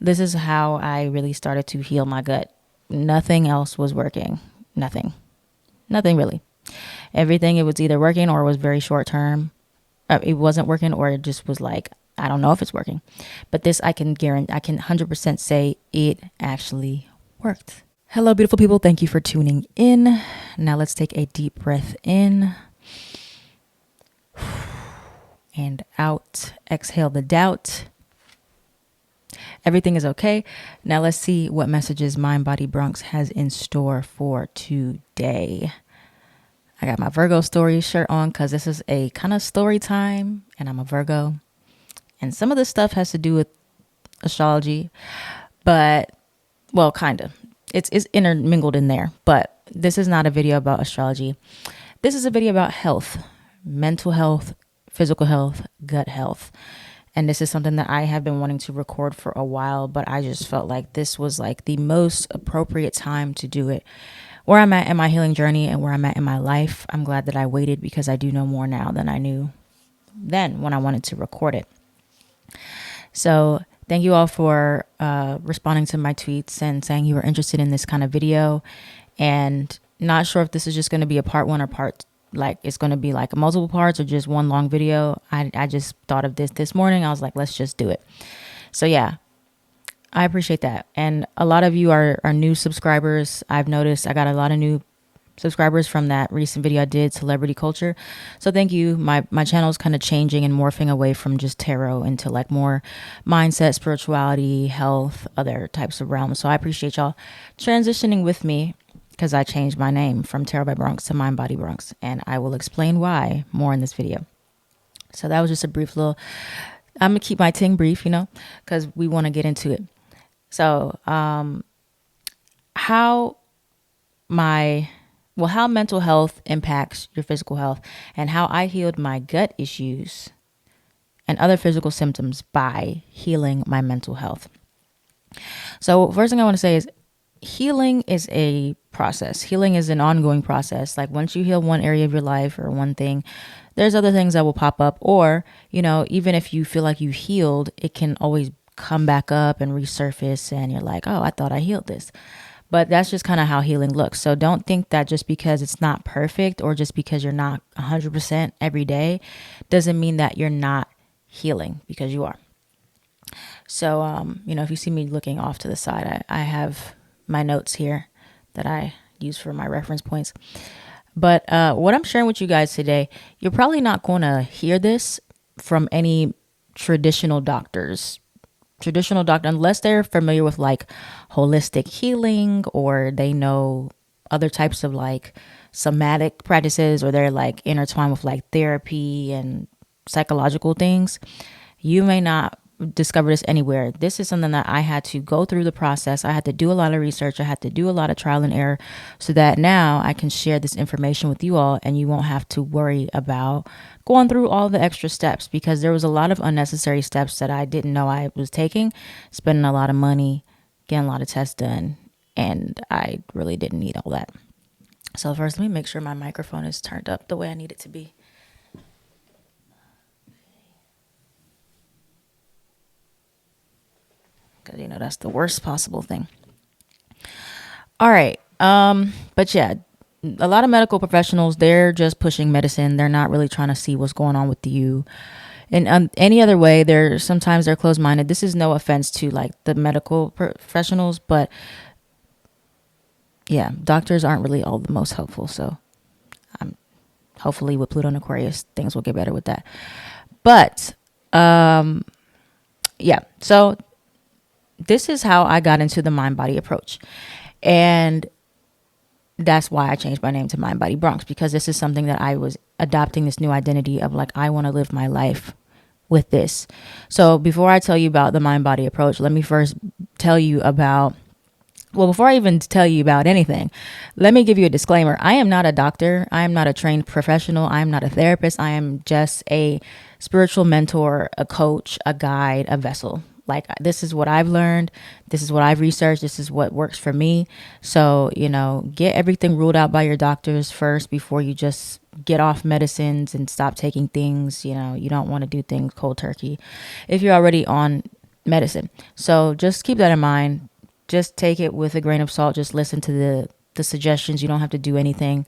This is how I really started to heal my gut. Nothing else was working. Nothing really. Everything, it was either working or it was very short term. It wasn't working, or it just was like, I don't know if it's working. But this, I can guarantee, I can 100% say it actually worked. Hello, beautiful people. Thank you for tuning in. Now let's take a deep breath in and out. Exhale the doubt. Everything is okay. Now let's see what messages Mindbody Bronx has in store for today. I got my Virgo story shirt on because this is a kind of story time, and I'm a Virgo. And some of this stuff has to do with astrology, but, well, kind of. It's intermingled in there, but this is not a video about astrology. This is a video about health, mental health, physical health, gut health. And this is something that I have been wanting to record for a while, but I just felt like this was like the most appropriate time to do it. Where I'm at in my healing journey and where I'm at in my life, I'm glad that I waited because I do know more now than I knew then when I wanted to record it. So thank you all for responding to my tweets and saying you were interested in this kind of video. And not sure if this is just going to be a part one or part, like it's going to be like multiple parts or just one long video. I just thought of this morning. I was like, let's just do it. So yeah, I appreciate that. And a lot of you are new subscribers. I've noticed I got a lot of new subscribers from that recent video I did, Celebrity Culture. So thank you. My channel is kind of changing and morphing away from just tarot into like more mindset, spirituality, health, other types of realms. So I appreciate y'all transitioning with me because I changed my name from Tarot by Bronx to Mindbody Bronx. And I will explain why more in this video. So that was just a brief little, I'm going to keep my ting brief, because we want to get into it. So, how mental health impacts your physical health, and how I healed my gut issues and other physical symptoms by healing my mental health. So first thing I want to say is healing is a process. Healing is an ongoing process. Like once you heal one area of your life or one thing, there's other things that will pop up, or, even if you feel like you healed, it can always come back up and resurface and you're like, oh, I thought I healed this. But that's just kind of how healing looks. So don't think that just because it's not perfect or just because you're not 100% every day doesn't mean that you're not healing, because you are. So, if you see me looking off to the side, I have my notes here that I use for my reference points. But what I'm sharing with you guys today, you're probably not going to hear this from any traditional doctors, unless they're familiar with like holistic healing, or they know other types of like somatic practices, or they're like intertwined with like therapy and psychological things. You may not discover this anywhere. This is something that I had to go through the process. I had to do a lot of research. I had to do a lot of trial and error so that now I can share this information with you all, and you won't have to worry about going through all the extra steps, because there was a lot of unnecessary steps that I didn't know I was taking, spending a lot of money, getting a lot of tests done, and I really didn't need all that. So first, let me make sure my microphone is turned up the way I need it to be. Because, that's the worst possible thing. All right. But yeah, a lot of medical professionals, they're just pushing medicine. They're not really trying to see what's going on with you. And any other way, sometimes they're closed-minded. This is no offense to like the medical professionals, but yeah, doctors aren't really all the most helpful. So hopefully with Pluto and Aquarius, things will get better with that. But yeah, so this is how I got into the mind-body approach. And that's why I changed my name to Mindbody Bronx, because this is something that I was adopting, this new identity of like, I want to live my life with this. So before I tell you about the mind-body approach, let me first tell you about, before I even tell you about anything, let me give you a disclaimer. I am not a doctor. I am not a trained professional. I am not a therapist. I am just a spiritual mentor, a coach, a guide, a vessel. Like, this is what I've learned. This is what I've researched. This is what works for me. So, get everything ruled out by your doctors first before you just get off medicines and stop taking things. You don't want to do things cold turkey. If you're already on medicine. So just keep that in mind. Just take it with a grain of salt. Just listen to the suggestions. You don't have to do anything.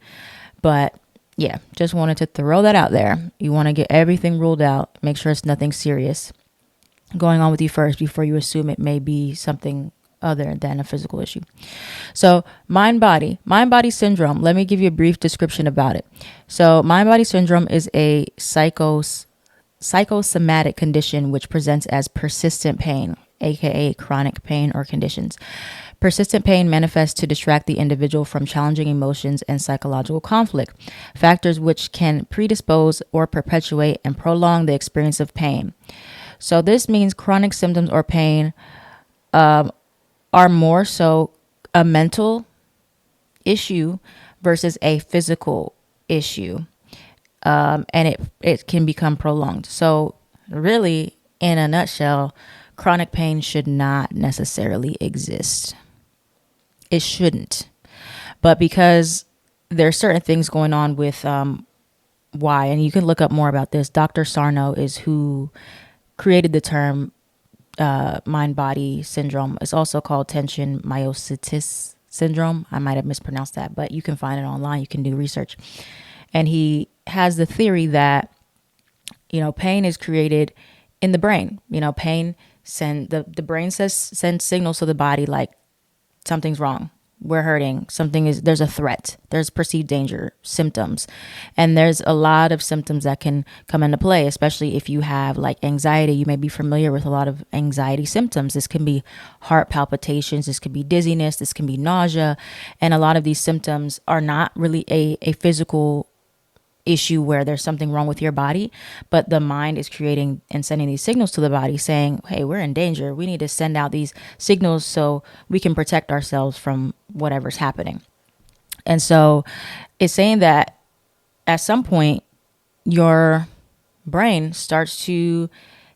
But yeah, just wanted to throw that out there. You want to get everything ruled out. Make sure it's nothing serious going on with you first before you assume it may be something other than a physical issue. So mind body syndrome. Let me give you a brief description about it. So mind body syndrome is a psychosomatic condition which presents as persistent pain, aka chronic pain or conditions. Persistent pain manifests to distract the individual from challenging emotions and psychological conflict, factors which can predispose or perpetuate and prolong the experience of pain. So this means chronic symptoms or pain are more so a mental issue versus a physical issue. And it can become prolonged. So really, in a nutshell, chronic pain should not necessarily exist. It shouldn't. But because there are certain things going on with why, and you can look up more about this. Dr. Sarno is who created the term mind-body syndrome. It's also called tension myositis syndrome. I might have mispronounced that, but you can find it online. You can do research. And he has the theory that, pain is created in the brain. Pain the brain sends signals to the body like something's wrong. We're hurting. There's a threat. There's perceived danger, symptoms. And there's a lot of symptoms that can come into play, especially if you have like anxiety. You may be familiar with a lot of anxiety symptoms. This can be heart palpitations. This could be dizziness. This can be nausea. And a lot of these symptoms are not really a physical issue where there's something wrong with your body, but the mind is creating and sending these signals to the body saying, hey, we're in danger. We need to send out these signals so we can protect ourselves from whatever's happening. And so it's saying that at some point your brain starts to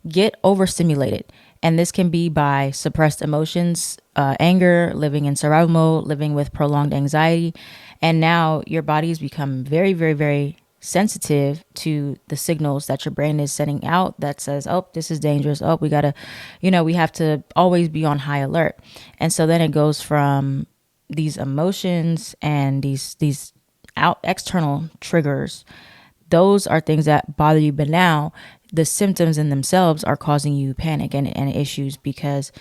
get overstimulated. And this can be by suppressed emotions, anger, living in survival mode, living with prolonged anxiety. And now your body's become very, very, very sensitive to the signals that your brain is sending out that says, oh, this is dangerous. Oh, we gotta, we have to always be on high alert. And so then it goes from these emotions and these external triggers. Those are things that bother you. But now the symptoms in themselves are causing you panic and issues because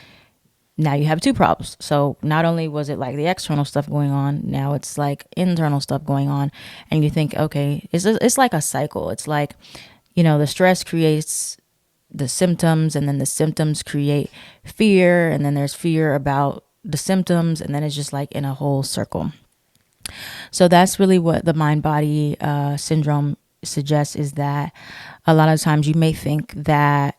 now you have two problems. So not only was it like the external stuff going on, now it's like internal stuff going on. And you think, okay, it's like a cycle. It's like, the stress creates the symptoms, and then the symptoms create fear. And then there's fear about the symptoms. And then it's just like in a whole circle. So that's really what the mind-body syndrome suggests, is that a lot of times you may think that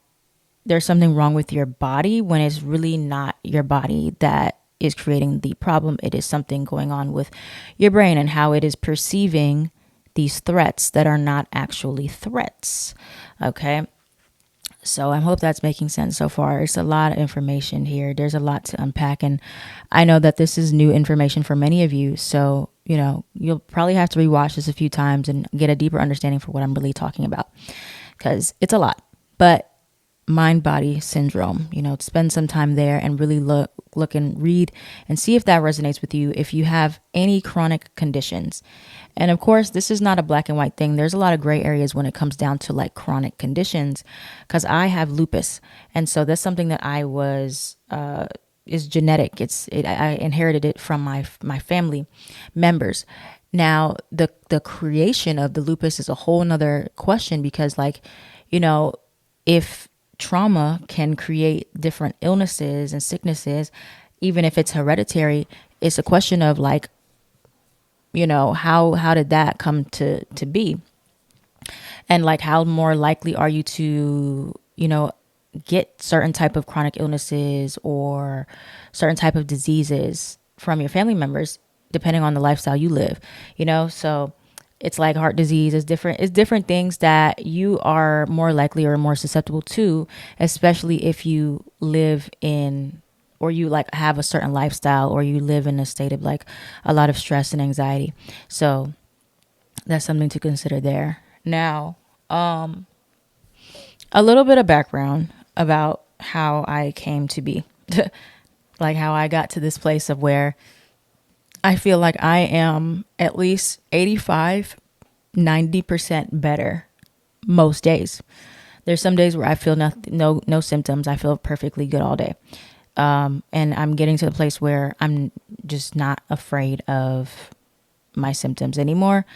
there's something wrong with your body when it's really not your body that is creating the problem. It is something going on with your brain and how it is perceiving these threats that are not actually threats. Okay. So I hope that's making sense so far. It's a lot of information here. There's a lot to unpack. And I know that this is new information for many of you. So, you'll probably have to rewatch this a few times and get a deeper understanding for what I'm really talking about, because it's a lot. But mind-body syndrome, spend some time there and really look and read and see if that resonates with you, if you have any chronic conditions. And of course, this is not a black and white thing. There's a lot of gray areas when it comes down to like chronic conditions, because I have lupus. And so that's something that is genetic. I inherited it from my family members. Now, the creation of the lupus is a whole nother question, because if trauma can create different illnesses and sicknesses, even if it's hereditary, it's a question of like, how did that come to be? And like, how more likely are you to, get certain type of chronic illnesses or certain type of diseases from your family members, depending on the lifestyle you live, so it's like heart disease is different. It's different things that you are more likely or more susceptible to, especially if you live in, or you like have a certain lifestyle, or you live in a state of like a lot of stress and anxiety. So that's something to consider there. Now, a little bit of background about how I came to be, like how I got to this place of where I feel like I am at least 85, 90% better most days. There's some days where I feel no symptoms. I feel perfectly good all day. And I'm getting to the place where I'm just not afraid of my symptoms anymore.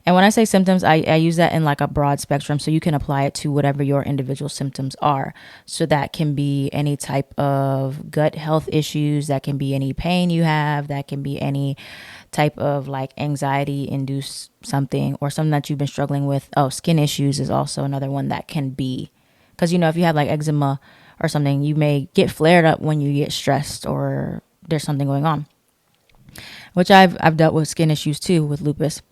And when I say symptoms, I use that in like a broad spectrum, so you can apply it to whatever your individual symptoms are. So that can be any type of gut health issues, that can be any pain you have, that can be any type of like anxiety induced something or something that you've been struggling with. Oh, skin issues is also another one that can be, because if you have like eczema or something, you may get flared up when you get stressed or there's something going on, which I've dealt with skin issues too with lupus.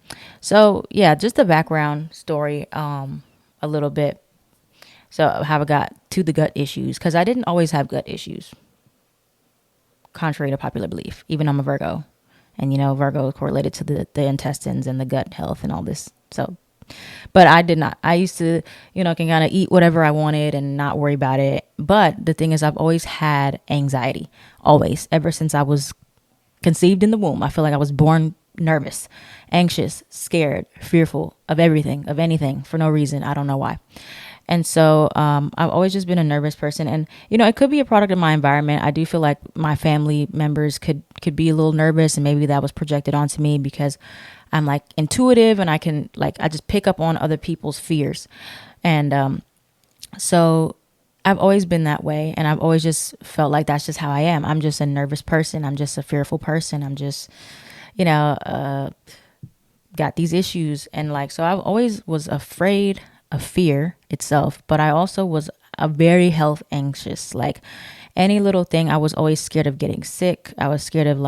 So yeah, just the background story, a little bit. So how I got to the gut issues, because I didn't always have gut issues, contrary to popular belief. Even I'm a Virgo, and Virgo is correlated to the intestines and the gut health and all this. So, but I did not. I used to, can kind of eat whatever I wanted and not worry about it. But the thing is, I've always had anxiety, always, ever since I was conceived in the womb. I feel like I was born nervous, anxious, scared, fearful of everything, of anything, for no reason. I don't know why. And so I've always just been a nervous person. And, it could be a product of my environment. I do feel like my family members could be a little nervous, and maybe that was projected onto me because I'm like intuitive and I just pick up on other people's fears. And so I've always been that way, and I've always just felt like that's just how I am. I'm just a nervous person. I'm just a fearful person. I'm just, got these issues. And so I always was afraid of fear itself, but I also was a very health anxious. Like any little thing, I was always scared of getting sick. I was scared of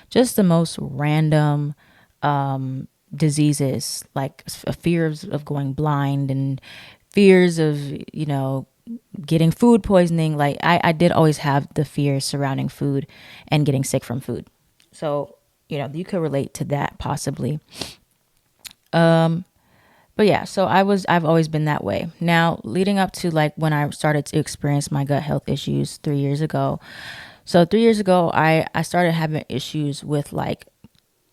just the most random diseases, like fears of going blind and fears of, getting food poisoning. Like I did always have the fears surrounding food and getting sick from food. So, you could relate to that possibly. But yeah, so I've always been that way. Now, leading up to when I started to experience my gut health issues 3 years ago. So 3 years ago, I started having issues with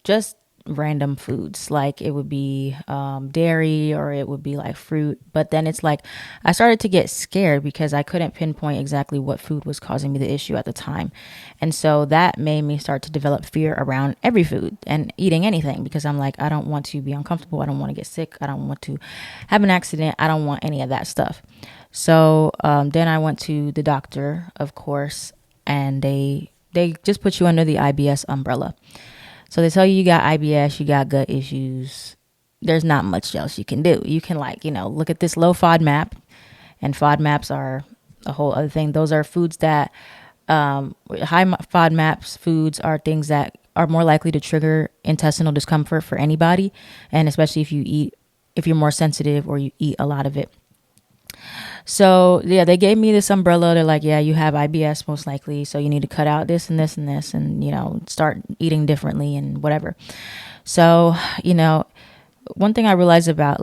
just random foods. Like it would be dairy, or it would be fruit. But then it's I started to get scared because I couldn't pinpoint exactly what food was causing me the issue at the time. And so that made me start to develop fear around every food and eating anything, because I'm I don't want to be uncomfortable. I don't want to get sick. I don't want to have an accident. I don't want any of that stuff. So then I went to the doctor, of course, and they just put you under the IBS umbrella. So they tell you got IBS, you got gut issues. There's not much else you can do. You can look at this low FODMAP, and FODMAPs are a whole other thing. Those are foods that, high FODMAPs foods are things that are more likely to trigger intestinal discomfort for anybody. And especially if you're more sensitive or you eat a lot of it. So yeah, they gave me this umbrella. They're yeah, you have IBS most likely, so you need to cut out this and this and this, and start eating differently and whatever. So one thing I realized about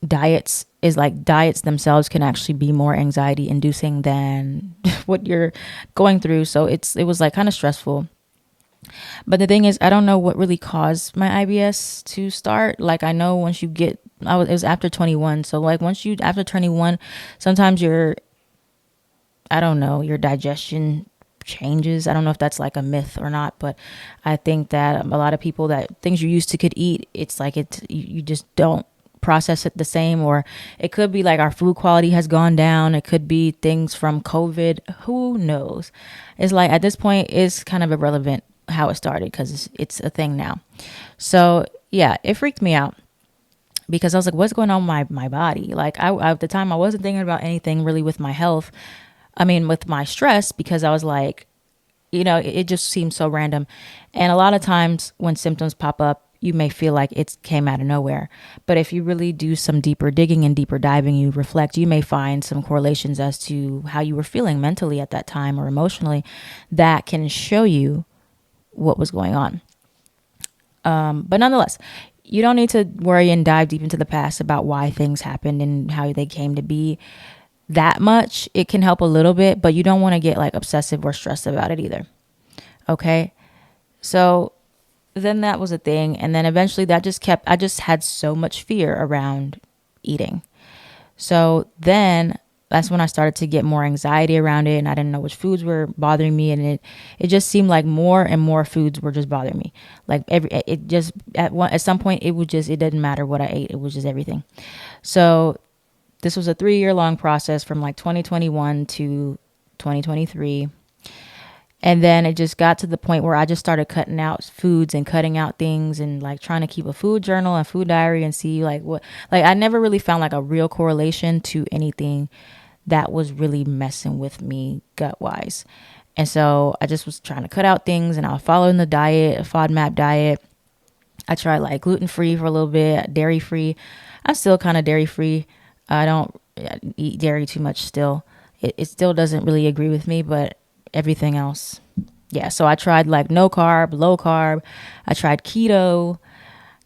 diets is diets themselves can actually be more anxiety inducing than what you're going through. So it was kind of stressful. But the thing is, I don't know what really caused my IBS to start. I know once you get, it was after 21. So after 21, sometimes your digestion changes. I don't know if that's a myth or not, but I think that a lot of people, that things you used to could eat, it's you just don't process it the same. Or it could be our food quality has gone down. It could be things from COVID. Who knows? It's at this point, it's kind of irrelevant how it started, because it's a thing now. So yeah, it freaked me out because I was what's going on with my body? I at the time, I wasn't thinking about anything really with my health. I mean, with my stress, because I was it just seems so random. And a lot of times when symptoms pop up, you may feel like it came out of nowhere. But if you really do some deeper digging and deeper diving, you reflect, you may find some correlations as to how you were feeling mentally at that time or emotionally that can show you what was going on. But nonetheless, you don't need to worry and dive deep into the past about why things happened and how they came to be. that much. It can help a little bit, but you don't want to get like obsessive or stressed about it either. Okay. So then that was a thing. And then eventually I just had so much fear around eating. So then that's when I started to get more anxiety around it, and I didn't know which foods were bothering me, and it just seemed like more and more foods were just bothering me. Like at some point it didn't matter what I ate. It was just everything. So this was a 3-year long process from like 2021 to 2023. And then it just got to the point where I just started cutting out foods and cutting out things and like trying to keep a food journal and food diary and see like what, like I never really found like a real correlation to anything that was really messing with me gut wise. And so I just was trying to cut out things, and I was following the diet, a FODMAP diet. I tried like gluten free for a little bit, dairy free. I'm still kind of dairy free. I don't eat dairy too much still. It still doesn't really agree with me, but everything else. Yeah, so I tried like no carb, low carb. I tried keto,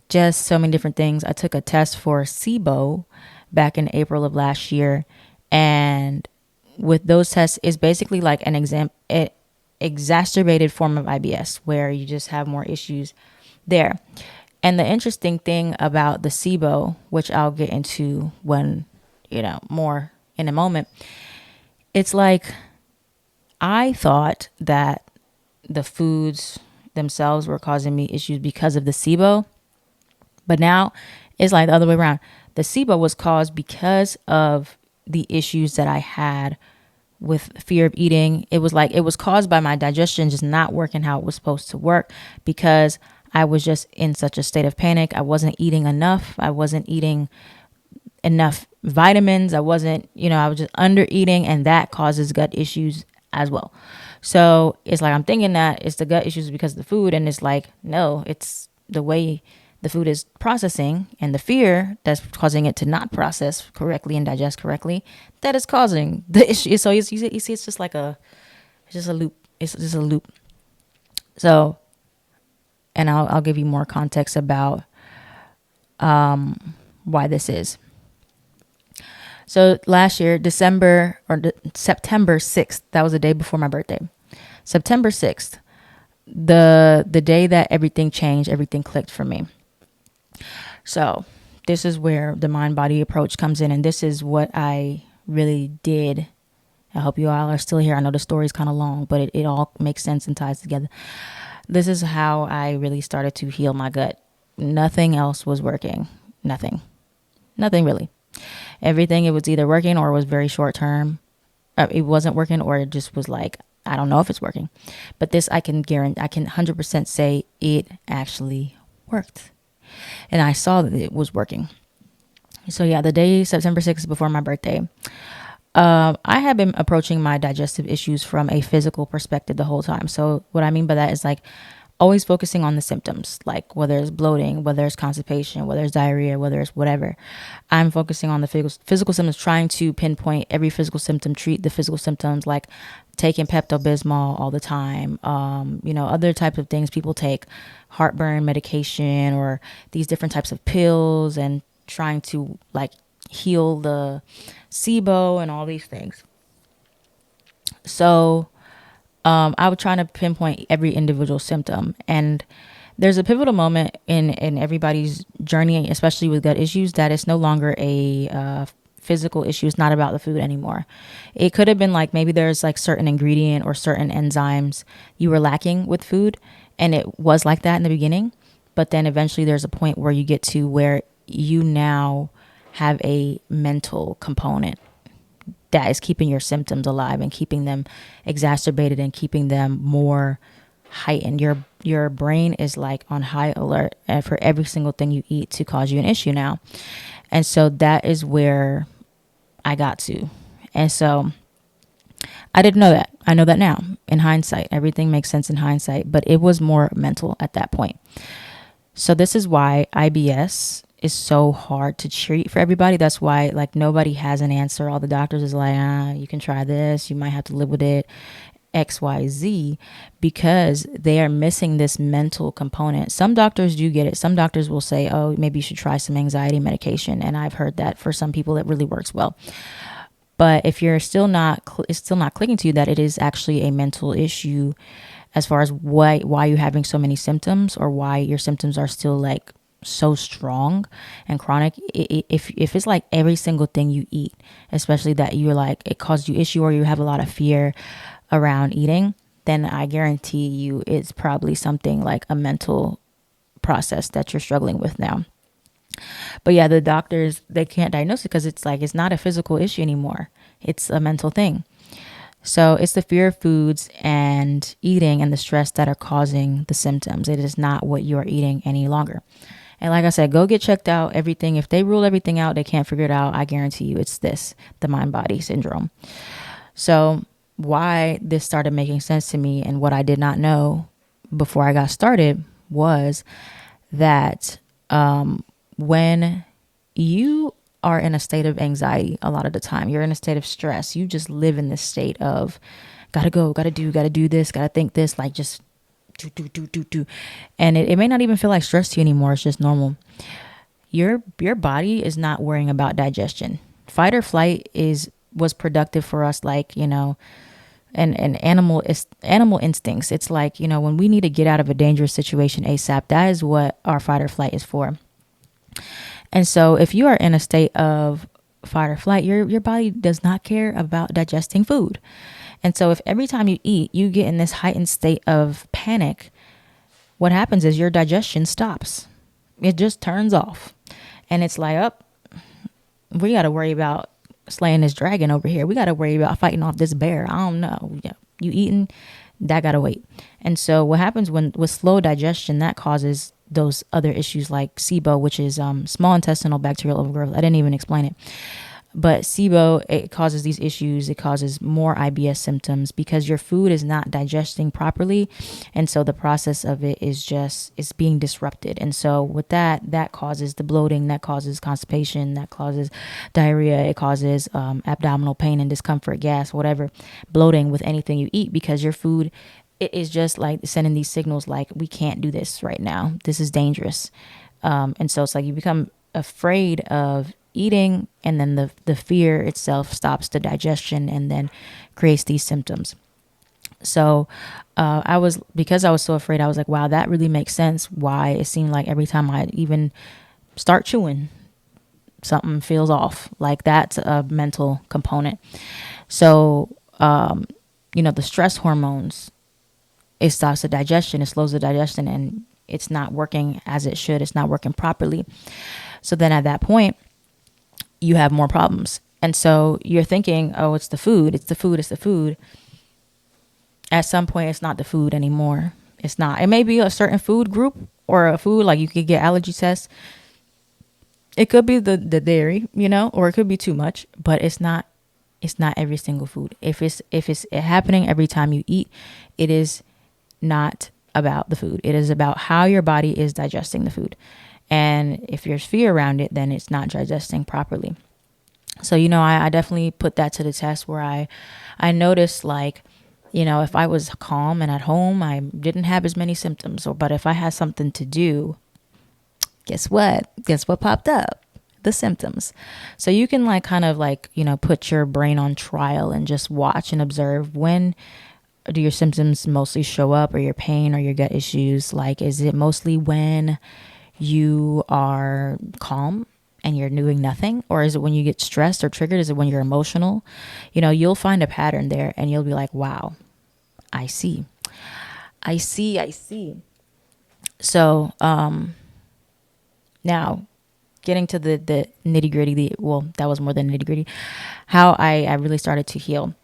just so many different things. I took a test for SIBO back in April of last year. And with those tests, it's basically like an exacerbated form of IBS where you just have more issues there. And the interesting thing about the SIBO, which I'll get into when, more in a moment, it's like I thought that the foods themselves were causing me issues because of the SIBO. But now it's like the other way around. The SIBO was caused because of the issues that I had with fear of eating. It was caused by my digestion just not working how it was supposed to work, because I was just in such a state of panic. I wasn't eating enough. I wasn't eating enough vitamins. I was just under eating, and that causes gut issues as well. So it's like I'm thinking that it's the gut issues because of the food, and it's like, no, it's the way the food is processing and the fear that's causing it to not process correctly and digest correctly that is causing the issue. So you see, it's just like it's just a loop. It's just a loop. So, and I'll give you more context about why this is. So last year, September 6th, that was the day before my birthday. September 6th, the day that everything changed, everything clicked for me. So this is where the mind-body approach comes in, and this is what I really did. I hope you all are still here. I know the story is kind of long, but it all makes sense and ties together. This is how I really started to heal my gut. Nothing else was working. Nothing really. Everything, it was either working or it was very short term. It wasn't working, or it just was like, I don't know if it's working. But this, I can guarantee, I can 100% say it actually worked. And I saw that it was working. So yeah, the day September 6th before my birthday, I have been approaching my digestive issues from a physical perspective the whole time. So what I mean by that is like always focusing on the symptoms, like whether it's bloating, whether it's constipation, whether it's diarrhea, whether it's whatever. I'm focusing on the physical symptoms, trying to pinpoint every physical symptom, treat the physical symptoms, like taking Pepto-Bismol all the time. Other types of things people take, heartburn medication, or these different types of pills, and trying to like heal the SIBO and all these things. So I was trying to pinpoint every individual symptom. And there's a pivotal moment in everybody's journey, especially with gut issues, that it's no longer a physical issue. It's not about the food anymore. It could have been like maybe there's like certain ingredient or certain enzymes you were lacking with food, and it was like that in the beginning. But then eventually there's a point where you get to where you now have a mental component that is keeping your symptoms alive and keeping them exacerbated and keeping them more heightened. Your brain is like on high alert for every single thing you eat to cause you an issue now. And so that is where I got to. And so I didn't know that. I know that now in hindsight. Everything makes sense in hindsight, but it was more mental at that point. So this is why IBS is so hard to treat for everybody. That's why like nobody has an answer. All the doctors is like, you can try this. You might have to live with it, XYZ, because they are missing this mental component. Some doctors do get it. Some doctors will say, oh, maybe you should try some anxiety medication. And I've heard that for some people it really works well. But if you're still not, it's still not clicking to you that it is actually a mental issue, as far as why you're having so many symptoms, or why your symptoms are still like so strong and chronic. If it's like every single thing you eat, especially that you're like, it caused you issue, or you have a lot of fear around eating, then I guarantee you it's probably something like a mental process that you're struggling with now. But yeah, the doctors, they can't diagnose it because it's like, it's not a physical issue anymore. It's a mental thing. So it's the fear of foods and eating and the stress that are causing the symptoms. It is not what you are eating any longer. And like I said, go get checked out, everything. If they rule everything out, they can't figure it out, I guarantee you it's this, the mind body syndrome. So why this started making sense to me, and what I did not know before I got started, was that when you are in a state of anxiety, a lot of the time you're in a state of stress, you just live in this state of gotta go, gotta do this, gotta think this, like just do. And it may not even feel like stress to you anymore. It's just normal. Your body is not worrying about digestion. Fight or flight was productive for us, like, and animal instincts. It's like, when we need to get out of a dangerous situation ASAP, that is what our fight or flight is for. And so if you are in a state of fight or flight, your body does not care about digesting food. And so if every time you eat, you get in this heightened state of panic, what happens is your digestion stops. It just turns off. And it's like, we got to worry about slaying this dragon over here. We got to worry about fighting off this bear. I don't know. You eating, that got to wait. And so what happens with slow digestion, that causes those other issues like SIBO, which is small intestinal bacterial overgrowth. I didn't even explain it. But SIBO, it causes these issues. It causes more IBS symptoms because your food is not digesting properly. And so the process of it is being disrupted. And so with that causes the bloating, that causes constipation, that causes diarrhea, it causes abdominal pain and discomfort, gas, whatever, bloating with anything you eat, because your food, it is just like sending these signals like, we can't do this right now. This is dangerous. And so it's like you become afraid of eating, and then the fear itself stops the digestion and then creates these symptoms. So because I was so afraid, I was like, wow, that really makes sense why it seemed like every time I even start chewing, something feels off. Like that's a mental component. So, the stress hormones, it stops the digestion, it slows the digestion, and it's not working as it should. It's not working properly. So then at that point, you have more problems. And so you're thinking, oh, it's the food. At some point, it's not the food anymore. It's not. It may be a certain food group or a food, like you could get allergy tests. It could be the dairy, or it could be too much, but it's not every single food. If it's happening every time you eat, it is not about the food. It is about how your body is digesting the food. And if there's fear around it, then it's not digesting properly. So, I definitely put that to the test, where I noticed, like, if I was calm and at home, I didn't have as many symptoms. But if I had something to do, guess what? Guess what popped up? The symptoms. So you can put your brain on trial and just watch and observe, when do your symptoms mostly show up, or your pain or your gut issues? Like, is it mostly when you are calm and you're doing nothing? Or is it when you get stressed or triggered? Is it when you're emotional? You'll find a pattern there, and you'll be like, wow, I see. So, now getting to the nitty gritty, that was more than nitty gritty, how I really started to heal,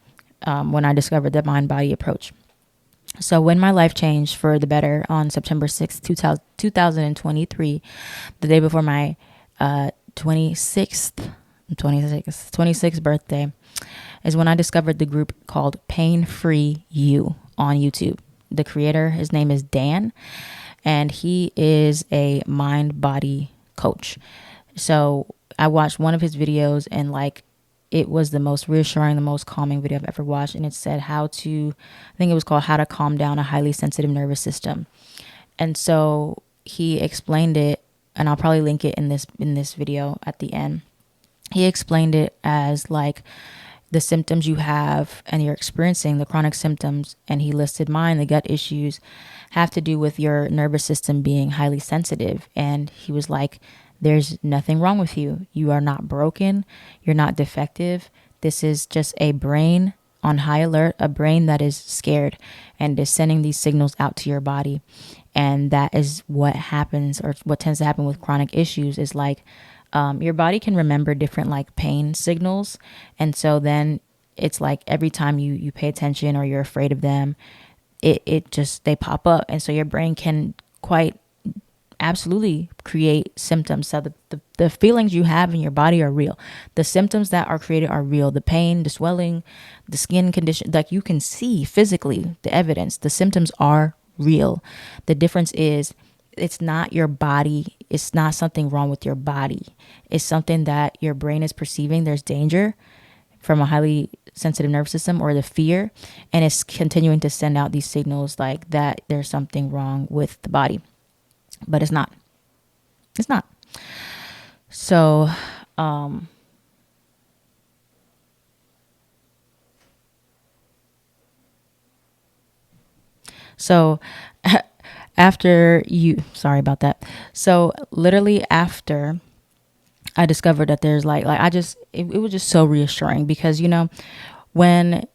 when I discovered the mind body approach. So when my life changed for the better on September 6th, 2023, the day before my 26th birthday, is when I discovered the group called Pain Free You on YouTube. The creator, his name is Dan, and he is a mind body coach. So I watched one of his videos, and it was the most reassuring, the most calming video I've ever watched. And it said how to calm down a highly sensitive nervous system. And so he explained it, and I'll probably link it in this video at the end. He explained it as the symptoms you have and you're experiencing, the chronic symptoms, and he listed mine, the gut issues, have to do with your nervous system being highly sensitive. And he was like, there's nothing wrong with you. You are not broken. You're not defective. This is just a brain on high alert, a brain that is scared and is sending these signals out to your body. And that is what happens, or what tends to happen with chronic issues, is like your body can remember different like pain signals. And so then it's like every time you pay attention or you're afraid of them, it just, they pop up. And so your brain can quite absolutely create symptoms. So the feelings you have in your body are real. The symptoms that are created are real. The pain, the swelling, the skin condition, like you can see physically the evidence. The symptoms are real. The difference is it's not your body. It's not something wrong with your body. It's something that your brain is perceiving there's danger from a highly sensitive nervous system, or the fear, and it's continuing to send out these signals like that there's something wrong with the body. But it's not. It's not. So, so sorry about that. So literally after I discovered that there's like it was just so reassuring, because, when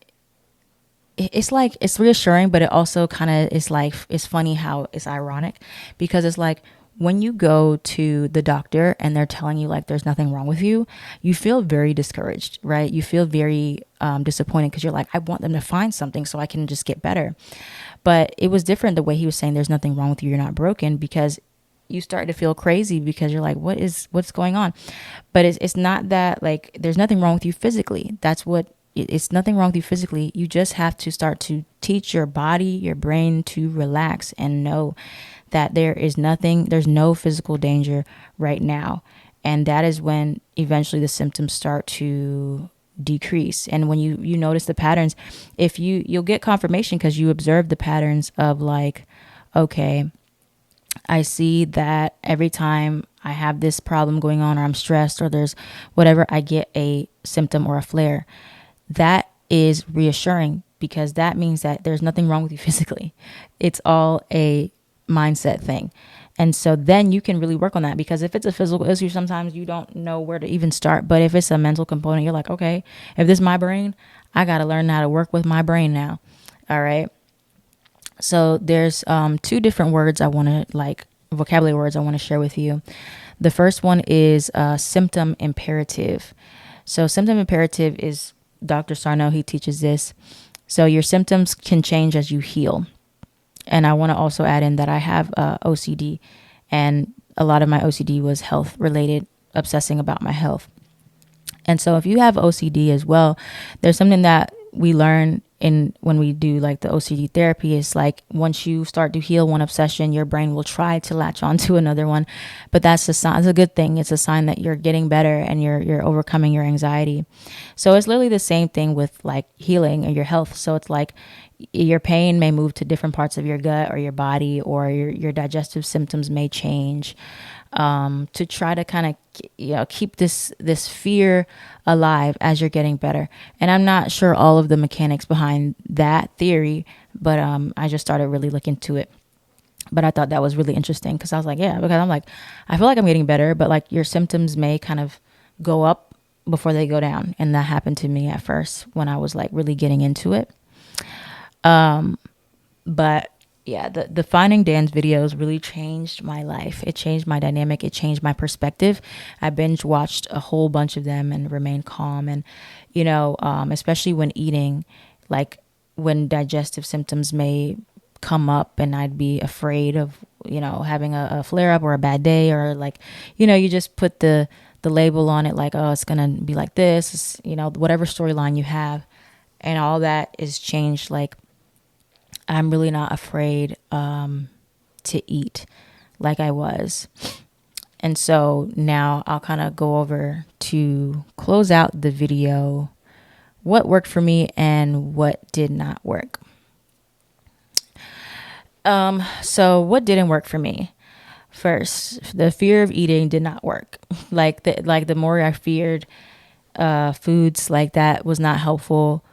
it's like, it's reassuring, but it also kind of is like, it's funny how it's ironic, because it's like when you go to the doctor and they're telling you like there's nothing wrong with you, you feel very discouraged, right? You feel very disappointed, because you're like, I want them to find something so I can just get better. But it was different the way he was saying there's nothing wrong with you, you're not broken, because you start to feel crazy, because you're like, what's going on? But it's not that like there's nothing wrong with you physically. It's nothing wrong with you physically. You just have to start to teach your body, your brain to relax and know that there's no physical danger right now. And that is when eventually the symptoms start to decrease. And when you notice the patterns, if you'll get confirmation, because you observe the patterns of like, okay, I see that every time I have this problem going on, or I'm stressed, or there's whatever, I get a symptom or a flare. That is reassuring, because that means that there's nothing wrong with you physically. It's all a mindset thing. And so then you can really work on that, because if it's a physical issue, sometimes you don't know where to even start. But if it's a mental component, you're like, okay, if this is my brain, I got to learn how to work with my brain now. All right. So there's two different words vocabulary words I want to share with you. The first one is symptom imperative. So symptom imperative is Dr. Sarno, he teaches this. So your symptoms can change as you heal. And I want to also add in that I have OCD, and a lot of my OCD was health related, obsessing about my health. And so if you have OCD as well, there's something that we learn when we do like the OCD therapy, is like once you start to heal one obsession, your brain will try to latch on to another one. But that's a sign. It's a good thing. It's a sign that you're getting better and you're overcoming your anxiety. So it's literally the same thing with like healing and your health. So it's like your pain may move to different parts of your gut or your body, or your digestive symptoms may change, to try to kind of keep this fear alive as you're getting better. And I'm not sure all of the mechanics behind that theory, but I just started really looking into it. But I thought that was really interesting, because I was like, yeah, because I'm like, I feel like I'm getting better, but like your symptoms may kind of go up before they go down. And that happened to me at first when I was like really getting into it. But yeah, the Finding Dan's videos really changed my life. It changed my dynamic. It changed my perspective. I binge watched a whole bunch of them and remained calm. And, especially when eating, like when digestive symptoms may come up and I'd be afraid of, having a flare up or a bad day, or like, you just put the label on it, like, oh, it's going to be like this, whatever storyline you have. And all that is changed. Like, I'm really not afraid to eat like I was. And so now I'll kind of go over to close out the video, what worked for me and what did not work. So what didn't work for me? First, the fear of eating did not work. The more I feared foods like that was not helpful.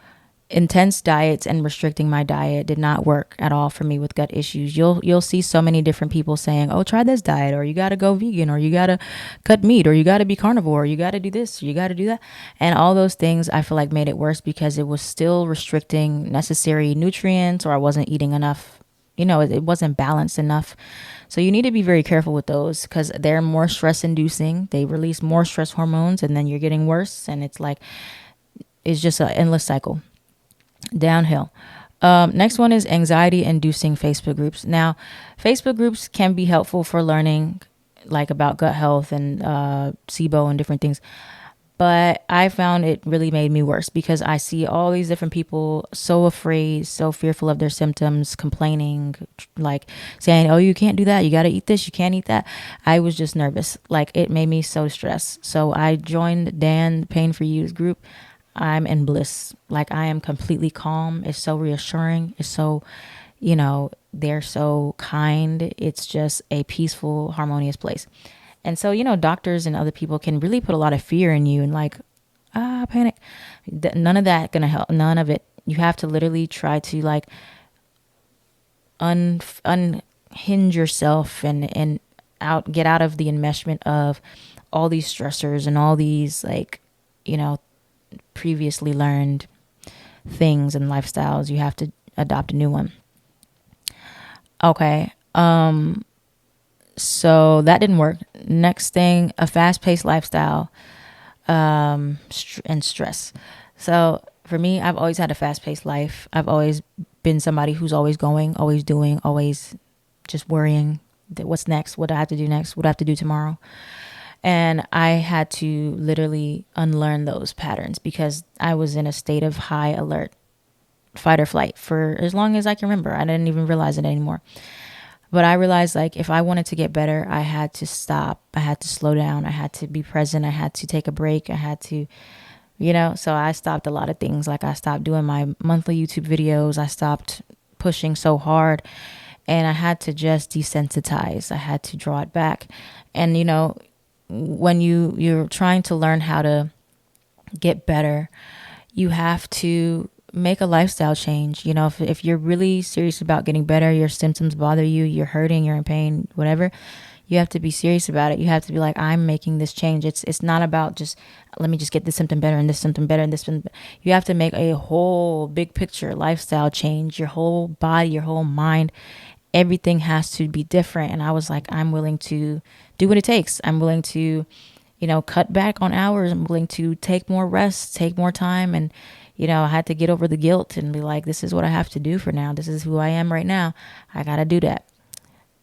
Intense diets and restricting my diet did not work at all for me with gut issues. You'll see so many different people saying, "Oh, try this diet," or "You got to go vegan," or "You got to cut meat," or "You got to be carnivore," or "You got to do this," or "You got to do that." And all those things I feel like made it worse because it was still restricting necessary nutrients, or I wasn't eating enough. It wasn't balanced enough. So you need to be very careful with those because they're more stress inducing. They release more stress hormones, and then you're getting worse. And it's just an endless cycle downhill. Next one is anxiety inducing Facebook groups. Now, Facebook groups can be helpful for learning like about gut health and SIBO and different things. But I found it really made me worse because I see all these different people so afraid, so fearful of their symptoms, complaining, like saying, "Oh, you can't do that. You got to eat this. You can't eat that." I was just nervous. Like it made me so stressed. So I joined Dan Pain for You's group. I'm in bliss. Like I am completely calm. It's so reassuring. It's so, they're so kind. It's just a peaceful, harmonious place. And so, doctors and other people can really put a lot of fear in you and like, panic. None of that gonna help. None of it. You have to literally try to like unhinge yourself and get out of the enmeshment of all these stressors and all these like, previously learned things and lifestyles. You have to adopt a new one. Okay. So that didn't work. Next thing, a fast-paced lifestyle and stress. So for me, I've always had a fast-paced life. I've always been somebody who's always going, always doing, always just worrying that what's next, what do I have to do next, what do I have to do tomorrow. And I had to literally unlearn those patterns because I was in a state of high alert, fight or flight for as long as I can remember. I didn't even realize it anymore. But I realized like if I wanted to get better, I had to stop. I had to slow down. I had to be present. I had to take a break. I had to, so I stopped a lot of things. Like I stopped doing my monthly YouTube videos. I stopped pushing so hard and I had to just desensitize. I had to draw it back. And, when you're trying to learn how to get better, you have to make a lifestyle change. If you're really serious about getting better, your symptoms bother you, you're hurting, you're in pain, whatever, you have to be serious about it. You have to be like, I'm making this change. It's not about just, let me just get this symptom better and this symptom better and this symptom. You have to make a whole big picture lifestyle change, your whole body, your whole mind. Everything has to be different. And I was like, I'm willing to do what it takes. I'm willing to, cut back on hours. I'm willing to take more rest, take more time. And, I had to get over the guilt and be like, this is what I have to do for now. This is who I am right now. I got to do that.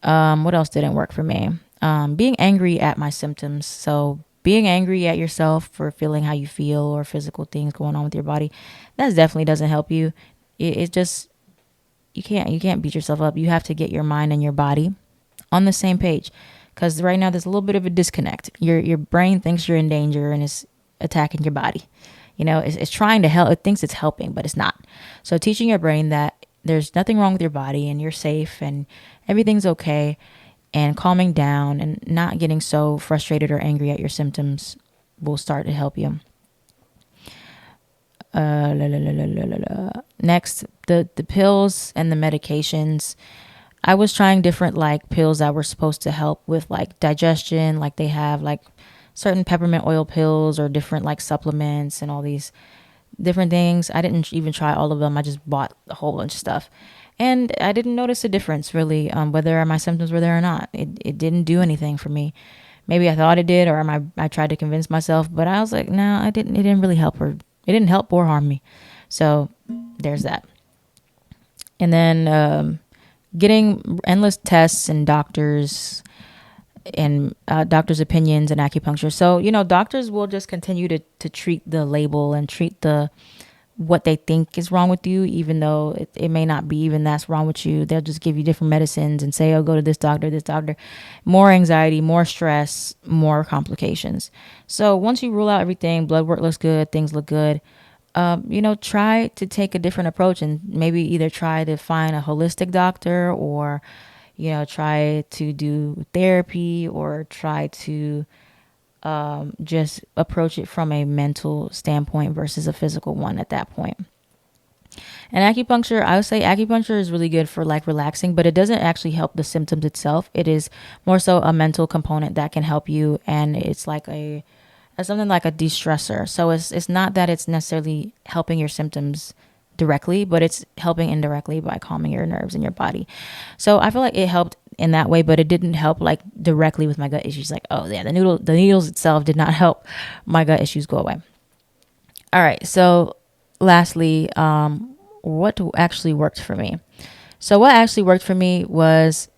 What else didn't work for me? Being angry at my symptoms. So being angry at yourself for feeling how you feel or physical things going on with your body, that definitely doesn't help you. It just, you can't beat yourself up. You have to get your mind and your body on the same page. Because right now there's a little bit of a disconnect. Your brain thinks you're in danger and is attacking your body. It's trying to help. It thinks it's helping, but it's not. So teaching your brain that there's nothing wrong with your body and you're safe and everything's okay, and calming down and not getting so frustrated or angry at your symptoms will start to help you. Next, the pills and the medications. I was trying different like pills that were supposed to help with like digestion. Like they have like certain peppermint oil pills or different like supplements and all these different things. I didn't even try all of them. I just bought a whole bunch of stuff. And I didn't notice a difference really, whether my symptoms were there or not. It didn't do anything for me. Maybe I thought it did, or I tried to convince myself, but I was like, no, I didn't. It didn't really help, or it didn't help or harm me. So there's that. And then getting endless tests and doctors opinions and acupuncture. So, doctors will just continue to treat the label and treat what they think is wrong with you, even though it may not be even that's wrong with you. They'll just give you different medicines and say, oh, go to this doctor. More anxiety, more stress, more complications. So once you rule out everything, blood work looks good, things look good, try to take a different approach and maybe either try to find a holistic doctor or, try to do therapy or try to just approach it from a mental standpoint versus a physical one at that point. And acupuncture, I would say acupuncture is really good for like relaxing, but it doesn't actually help the symptoms itself. It is more so a mental component that can help you, and it's like it's something like a de-stressor. So it's not that it's necessarily helping your symptoms directly, but it's helping indirectly by calming your nerves in your body. So I feel like it helped in that way, but it didn't help like directly with my gut issues. Like, oh yeah, the needles itself did not help my gut issues go away. All right. So lastly, what actually worked for me? So what actually worked for me was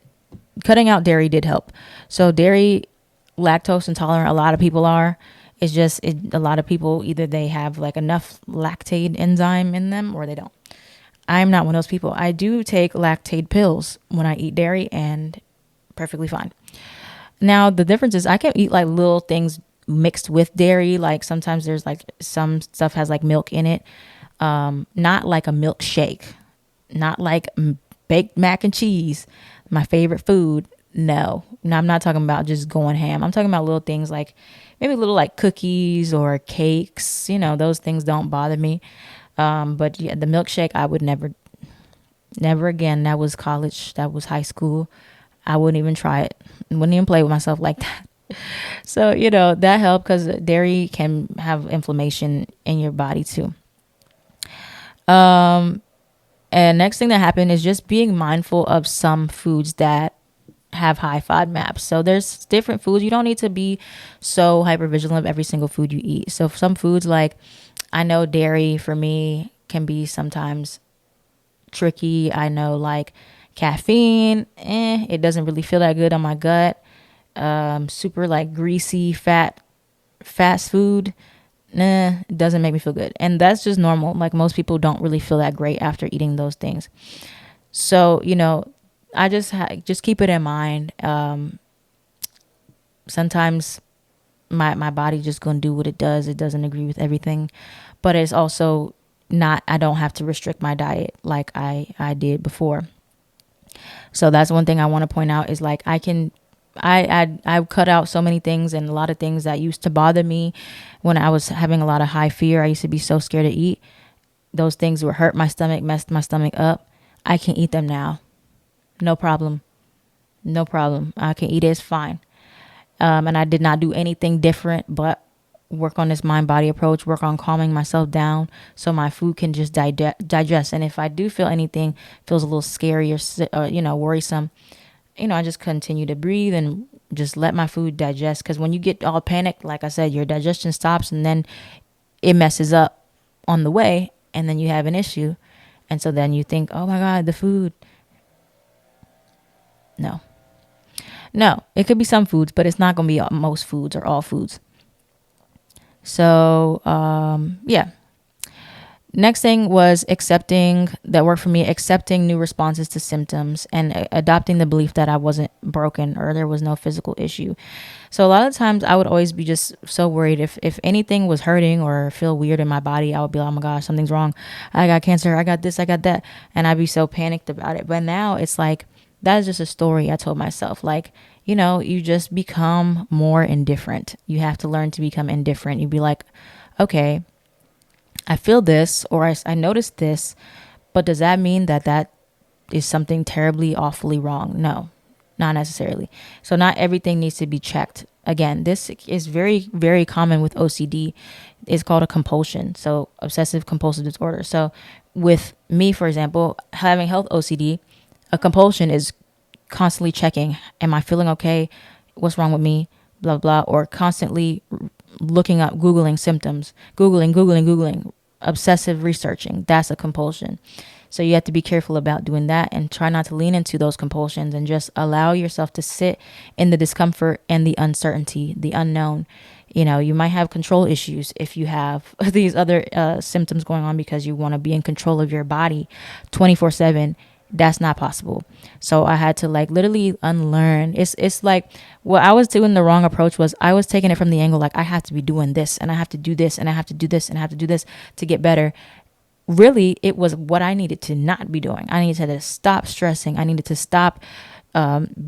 cutting out dairy did help. So dairy, lactose intolerant, a lot of people are. It's just a lot of people, either they have like enough lactate enzyme in them or they don't. I'm not one of those people. I do take lactate pills when I eat dairy, and perfectly fine. Now, the difference is I can eat like little things mixed with dairy. Like sometimes there's like some stuff has like milk in it. Not like a milkshake, not like baked mac and cheese, my favorite food. No, I'm not talking about just going ham. I'm talking about little things like maybe little like cookies or cakes. Those things don't bother me. But yeah, the milkshake, I would never again. That was college. That was high school. I wouldn't even try it. Wouldn't even play with myself like that. So, that helped because dairy can have inflammation in your body too. And next thing that happened is just being mindful of some foods that have high FODMAPs. So there's different foods. You don't need to be so hyper vigilant of every single food you eat. So some foods, like I know dairy for me can be sometimes tricky. I know like caffeine, it doesn't really feel that good on my gut. Super like greasy, fast food, it doesn't make me feel good. And that's just normal. Like most people don't really feel that great after eating those things. So, I just keep it in mind. Sometimes my body just gonna do what it does. It doesn't agree with everything, but it's also not, I don't have to restrict my diet like I did before. So that's one thing I want to point out is like I've cut out so many things, and a lot of things that used to bother me when I was having a lot of high fear. I used to be so scared to eat. Those things would hurt my stomach, messed my stomach up. I can eat them now. No problem. No problem. I can eat it. It's fine. And I did not do anything different but work on this mind body approach, work on calming myself down so my food can just digest. And if I do feel anything feels a little scary or worrisome, I just continue to breathe and just let my food digest. Because when you get all panicked, like I said, your digestion stops and then it messes up on the way, and then you have an issue. And so then you think, oh my God, the food. No, it could be some foods, but it's not going to be most foods or all foods. So, yeah. Next thing was accepting new responses to symptoms and adopting the belief that I wasn't broken or there was no physical issue. So a lot of times I would always be just so worried if anything was hurting or feel weird in my body, I would be like, oh my gosh, something's wrong. I got cancer. I got this, I got that. And I'd be so panicked about it. But now it's like, that is just a story I told myself. Like, you just become more indifferent. You have to learn to become indifferent. You'd be like, okay, I feel this, or I noticed this, but does that mean that is something terribly, awfully wrong? No, not necessarily. So not everything needs to be checked. Again, this is very, very common with OCD. It's called a compulsion. So obsessive compulsive disorder. So with me, for example, having health OCD, a compulsion is constantly checking, am I feeling okay? What's wrong with me? Blah, blah, or constantly looking up, Googling symptoms, Googling, obsessive researching. That's a compulsion. So you have to be careful about doing that and try not to lean into those compulsions and just allow yourself to sit in the discomfort and the uncertainty, the unknown. You might have control issues if you have these other symptoms going on because you want to be in control of your body 24/7. That's not possible. So I had to like literally unlearn. It's like what I was doing, the wrong approach was I was taking it from the angle like I have to be doing this and I have to do this and I have to do this and I have to do this to get better. Really, it was what I needed to not be doing. I needed to stop stressing. I needed to stop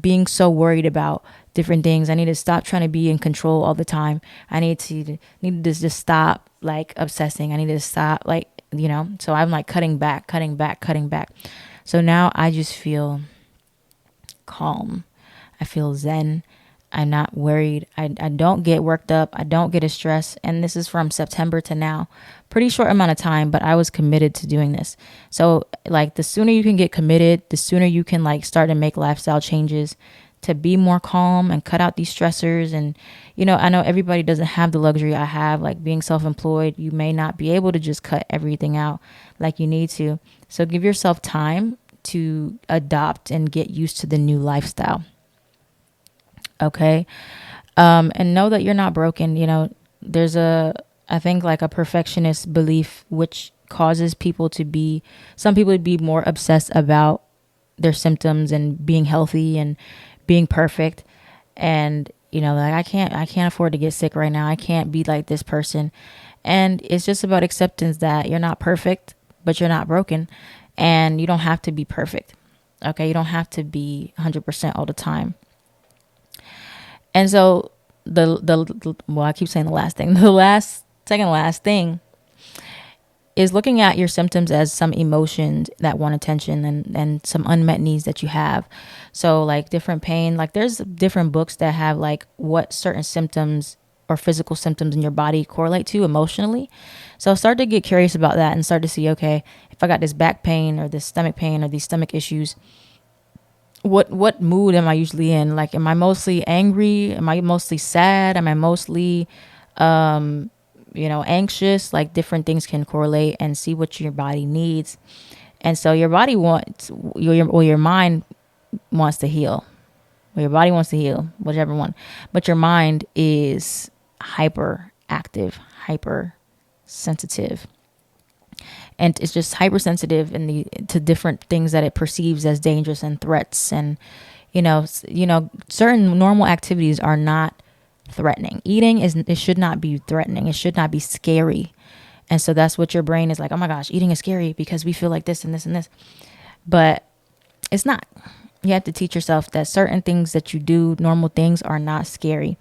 being so worried about different things. I need to stop trying to be in control all the time. I need to just stop like obsessing. I need to stop like, so I'm like cutting back. So now I just feel calm. I feel zen. I'm not worried. I don't get worked up. I don't get stressed. And this is from September to now. Pretty short amount of time, but I was committed to doing this. So like the sooner you can get committed, the sooner you can like start to make lifestyle changes to be more calm and cut out these stressors. And, I know everybody doesn't have the luxury I have, like being self-employed. You may not be able to just cut everything out like you need to. So give yourself time to adopt and get used to the new lifestyle. Okay. And know that you're not broken. There's I think like a perfectionist belief, which causes some people to be more obsessed about their symptoms and being healthy and being perfect. And, like I can't afford to get sick right now. I can't be like this person. And it's just about acceptance that you're not perfect, but you're not broken, and you don't have to be perfect. Okay. You don't have to be 100% all the time. And so I keep saying the last thing, second last thing is looking at your symptoms as some emotions that want attention and some unmet needs that you have. So like different pain, like there's different books that have like what certain symptoms or physical symptoms in your body correlate to emotionally. So start to get curious about that and start to see, okay, if I got this back pain or this stomach pain or these stomach issues, what mood am I usually in? Like, am I mostly angry? Am I mostly sad? Am I mostly, anxious? Like different things can correlate, and see what your body needs. And so your body wants, your mind wants to heal. Or your body wants to heal, whichever one. But your mind is hyper active, hyper sensitive. And it's just hypersensitive to different things that it perceives as dangerous and threats. And, certain normal activities are not threatening. Eating it should not be threatening. It should not be scary. And so that's what your brain is like, oh my gosh, eating is scary because we feel like this and this and this. But it's not. You have to teach yourself that certain things that you do, normal things, are not scary.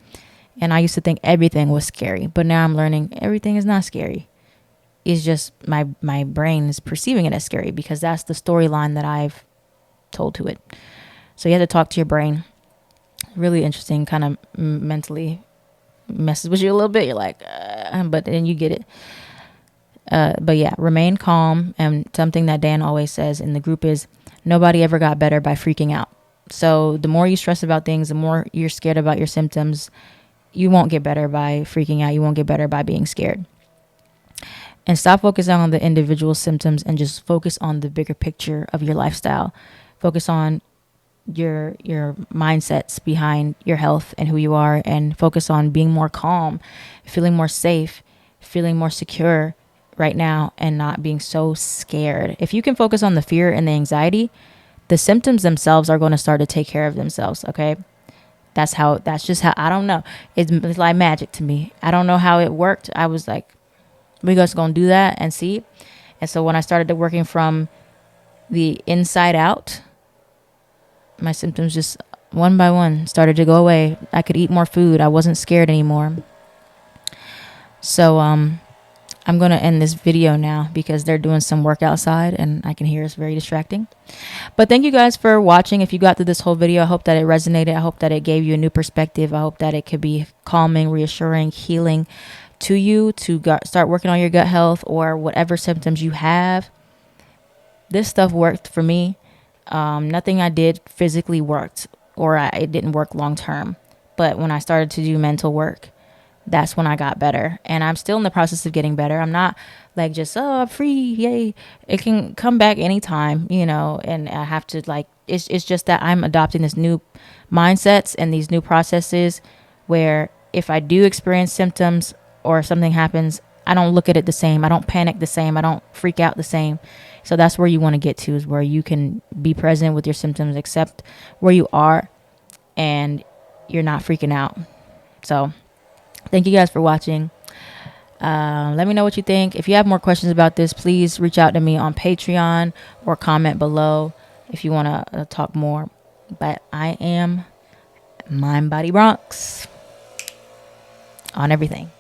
And I used to think everything was scary, but now I'm learning everything is not scary. It's just my brain is perceiving it as scary because that's the storyline that I've told to it. So you have to talk to your brain. Really interesting, kind of mentally messes with you a little bit. You're like, but then you get it. But yeah, remain calm. And something that Dan always says in the group is nobody ever got better by freaking out. So the more you stress about things, the more you're scared about your symptoms, you won't get better by freaking out. You won't get better by being scared. And stop focusing on the individual symptoms and just focus on the bigger picture of your lifestyle. Focus on your mindsets behind your health and who you are, and focus on being more calm, feeling more safe, feeling more secure right now, and not being so scared. If you can focus on the fear and the anxiety, the symptoms themselves are going to start to take care of themselves. Okay. That's just how, I don't know. It's like magic to me. I don't know how it worked. I was like, we're just going to do that and see. And so when I started working from the inside out, my symptoms just one by one started to go away. I could eat more food. I wasn't scared anymore. So I'm going to end this video now because they're doing some work outside and I can hear it's very distracting. But thank you guys for watching. If you got through this whole video, I hope that it resonated. I hope that it gave you a new perspective. I hope that it could be calming, reassuring, healing to you to start working on your gut health or whatever symptoms you have. This stuff worked for me. Nothing I did physically worked, or it didn't work long term. But when I started to do mental work, that's when I got better. And I'm still in the process of getting better. I'm not like just, I'm free, yay. It can come back anytime, and I have to it's just that I'm adopting this new mindsets and these new processes where if I do experience symptoms or something happens, I don't look at it the same. I don't panic the same. I don't freak out the same. So that's where you want to get to, is where you can be present with your symptoms, accept where you are, and you're not freaking out. So thank you guys for watching. Let me know what you think. If you have more questions about this, please reach out to me on Patreon or comment below if you want to talk more. But I am Mind Body Bronx on everything.